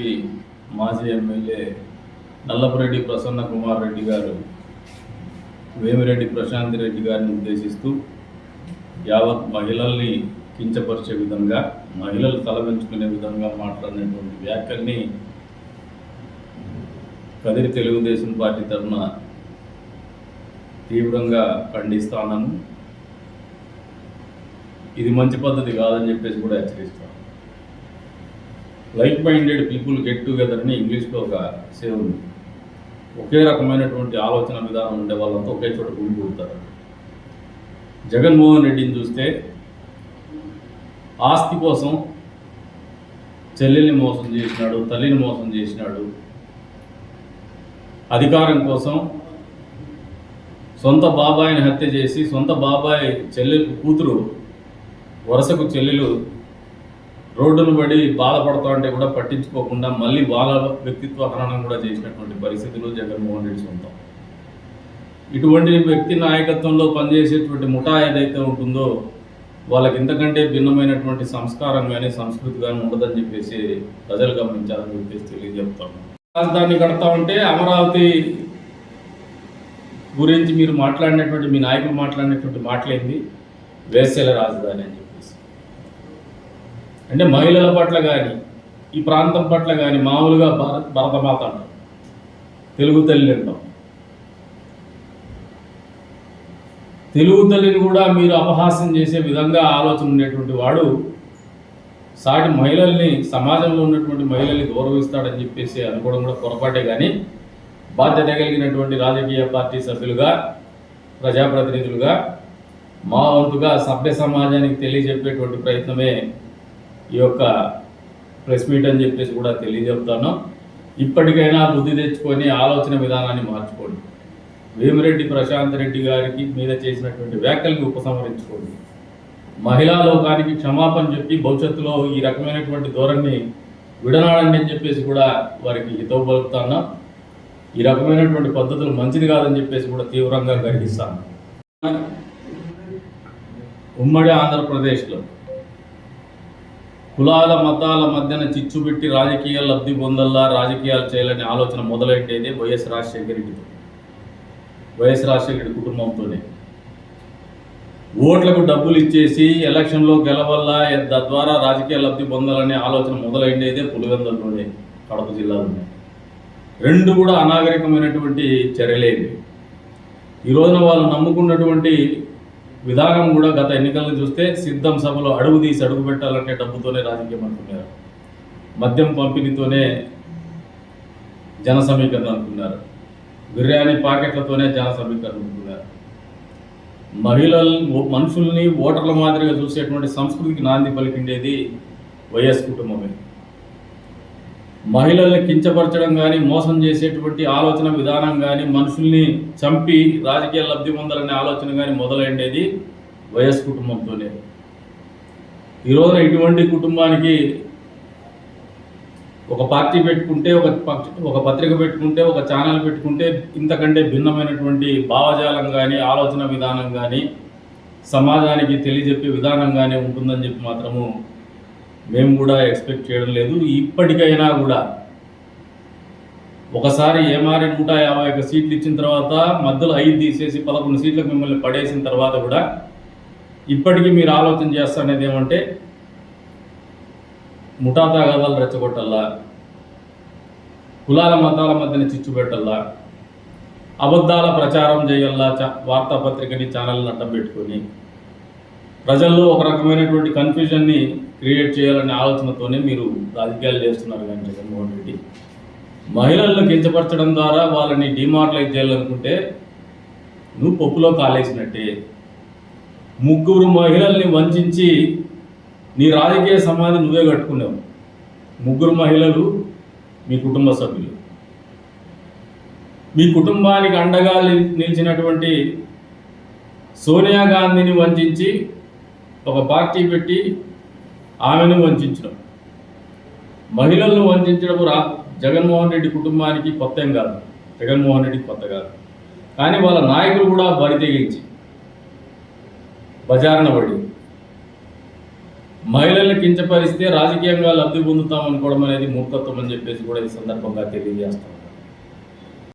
అయినటువంటి మాజీ ఎమ్మెల్యే నల్లపురెడ్డి ప్రసన్న కుమార్ రెడ్డి గారు వేమిరెడ్డి ప్రశాంత్ రెడ్డి గారిని ఉద్దేశిస్తూ యావత్ మహిళల్ని కించపరిచే విధంగా, మహిళలు తలవంచుకునే విధంగా మాట్లాడినటువంటి వ్యాఖ్యల్ని కదిరి తెలుగుదేశం పార్టీ తరఫున తీవ్రంగా ఖండిస్తాను. ఇది మంచి పద్ధతి కాదని చెప్పేసి కూడా హెచ్చరిస్తాను. Like minded people get together అని ఇంగ్లీష్లో ఒక సేవ్ ఉంది. ఒకే రకమైనటువంటి ఆలోచన విధానం ఉండే వాళ్ళంతా ఒకే చోట గుమిగూడతారు. జగన్మోహన్ రెడ్డిని చూస్తే ఆస్తి కోసం చెల్లెల్ని మోసం చేసినాడు, తల్లిని మోసం చేసినాడు. అధికారం కోసం సొంత బాబాయిని హత్య చేసి, సొంత బాబాయ్ కూతురు వరుసకు చెల్లెలు రోడ్డును పడి బాధపడుతూ ఉంటే కూడా పట్టించుకోకుండా మళ్ళీ వాళ్ళ వ్యక్తిత్వ హననం కూడా చేసినటువంటి పరిస్థితులు జగన్మోహన్ రెడ్డి సొంతం. ఇటువంటి వ్యక్తి నాయకత్వంలో పనిచేసేటువంటి ముఠా ఏదైతే ఉంటుందో వాళ్ళకి ఇంతకంటే భిన్నమైనటువంటి సంస్కారం కానీ సంస్కృతి కానీ ఉండదని చెప్పేసి ప్రజలు గమనించాలని చెప్పేసి తెలియజెప్తాము. రాజధాని కడతా ఉంటే అమరావతి గురించి మీరు మాట్లాడినటువంటి, మీ నాయకులు మాట్లాడినటువంటి మాటలేంది? వేశ్యల రాజధాని అని చెప్పేసి. అంటే మహిళల పట్ల కానీ, ఈ ప్రాంతం పట్ల కానీ మామూలుగా భరతమాత అంటాం, తెలుగు తల్లి అంటాం. తెలుగు తల్లిని కూడా మీరు అపహాస్యం చేసే విధంగా ఆలోచన ఉండేటువంటి వాడు సాటి మహిళల్ని, సమాజంలో ఉన్నటువంటి మహిళల్ని గౌరవిస్తాడని చెప్పేసి అనుకోవడం కూడా పొరపాటే. కానీ బాధ్యత కలిగినటువంటి రాజకీయ పార్టీ సభ్యులుగా, ప్రజాప్రతినిధులుగా మా వంతుగా సభ్య సమాజానికి తెలియజెప్పేటువంటి ప్రయత్నమే ఈ యొక్క ప్రెస్ మీట్ అని చెప్పేసి కూడా తెలియజెప్తాను. ఇప్పటికైనా బుద్ధి తెచ్చుకొని ఆలోచన విధానాన్ని మార్చుకోండి. వేమిరెడ్డి ప్రశాంత్ రెడ్డి గారికి మీద చేసినటువంటి వ్యాఖ్యలను ఉపసంహరించుకోండి. మహిళా లోకానికి క్షమాపణ చెప్పి భవిష్యత్తులో ఈ రకమైనటువంటి ధోరణిని విడనాడండి అని చెప్పేసి కూడా వారికి హితవు పలుకుతాను. ఈ రకమైనటువంటి పద్ధతులు మంచిది కాదని చెప్పేసి కూడా తీవ్రంగా గర్హిస్తాను. ఉమ్మడి ఆంధ్రప్రదేశ్లో కులాల మతాల మధ్యన చిచ్చుపెట్టి రాజకీయ లబ్ధి పొందల్లా, రాజకీయాలు చేయాలనే ఆలోచన మొదలెట్టేదే వైఎస్ రాజశేఖర రెడ్డితో, వైఎస్ రాజశేఖర రెడ్డి కుటుంబంతోనే. ఓట్లకు డబ్బులు ఇచ్చేసి ఎలక్షన్లో గెలవల్లా, తద్వారా రాజకీయ లబ్ధి పొందాలనే ఆలోచన మొదలైండేదే పులివెందులతోనే, కడప జిల్లాలోనే. రెండు కూడా అనాగరికమైనటువంటి చర్యలేవి. ఈ రోజున వాళ్ళు నమ్ముకున్నటువంటి విధానం కూడా గత ఎన్నికలను చూస్తే సిద్ధం సభలో అడుగు తీసి అడుగు పెట్టాలంటే డబ్బుతోనే రాజకీయం అనుకున్నారు. మద్యం పంపిణీతోనే జన సమీకరణ అనుకున్నారు. బిర్యానీ పాకెట్లతోనే జన సమీకరణ అనుకున్నారు. మనుషుల్ని ఓటర్ల మాదిరిగా చూసేటువంటి సంస్కృతికి నాంది పలికిండేది వైఎస్ కుటుంబమే. మహిళల్ని కించపరచడం కానీ, మోసం చేసేటువంటి ఆలోచన విధానం కానీ, మనుషుల్ని చంపి రాజకీయ లబ్ధి పొందాలనే ఆలోచన కానీ మొదలైండేది వైఎస్ కుటుంబంతోనే. ఈ రోజున ఇటువంటి కుటుంబానికి ఒక పార్టీ పెట్టుకుంటే, ఒక పత్రిక పెట్టుకుంటే, ఒక ఛానల్ పెట్టుకుంటే ఇంతకంటే భిన్నమైనటువంటి భావజాలం కానీ, ఆలోచన విధానం కానీ, సమాజానికి తెలియజెప్పే విధానం కానీ ఉంటుందని చెప్పి మాత్రము మేము కూడా ఎక్స్పెక్ట్ చేయడం లేదు. ఇప్పటికైనా కూడా ఒకసారి ఏమారి 151 సీట్లు ఇచ్చిన తర్వాత మధ్యలో 5 తీసేసి 11 సీట్లకు మిమ్మల్ని పడేసిన తర్వాత కూడా ఇప్పటికీ మీరు ఆలోచన చేస్తానేది ఏమంటే ముఠా తగాదాలు రెచ్చగొట్టల్లా, కులాల మతాల మధ్యన చిచ్చు పెట్టల్లా, అబద్ధాల ప్రచారం చేయల్లా, వార్తాపత్రికని ఛానల్ని అడ్డం పెట్టుకొని ప్రజల్లో ఒక రకమైనటువంటి కన్ఫ్యూజన్ని క్రియేట్ చేయాలనే ఆలోచనతోనే మీరు రాజకీయాలు చేస్తున్నారు. కానీ జగన్మోహన్ రెడ్డి మహిళలను కించపరచడం ద్వారా వాళ్ళని డిమార్టలైజ్ చేయాలనుకుంటే నువ్వు పప్పులో కాలేసినట్టే. 3 మహిళల్ని వంచి నీ రాజకీయ సమాధి నువ్వే కట్టుకున్నావు. 3 మహిళలు మీ కుటుంబ సభ్యులు. మీ కుటుంబానికి అండగా నిలిచినటువంటి సోనియా గాంధీని వంచి ఒక పార్టీ పెట్టి ఆమెను వంచడం, మహిళలను వంచడం జగన్మోహన్ రెడ్డి కుటుంబానికి కొత్త ఏం కాదు, జగన్మోహన్ రెడ్డికి కొత్త కాదు. కానీ వాళ్ళ నాయకులు కూడా బరి తెగించి బజారున పడి మహిళ మహిళల్ని కించపరిస్తే రాజకీయంగా లబ్ధి పొందుతాం అనుకోవడం అనేది మూర్ఖత్వం అని చెప్పేసి కూడా ఈ సందర్భంగా తెలియజేస్తాం.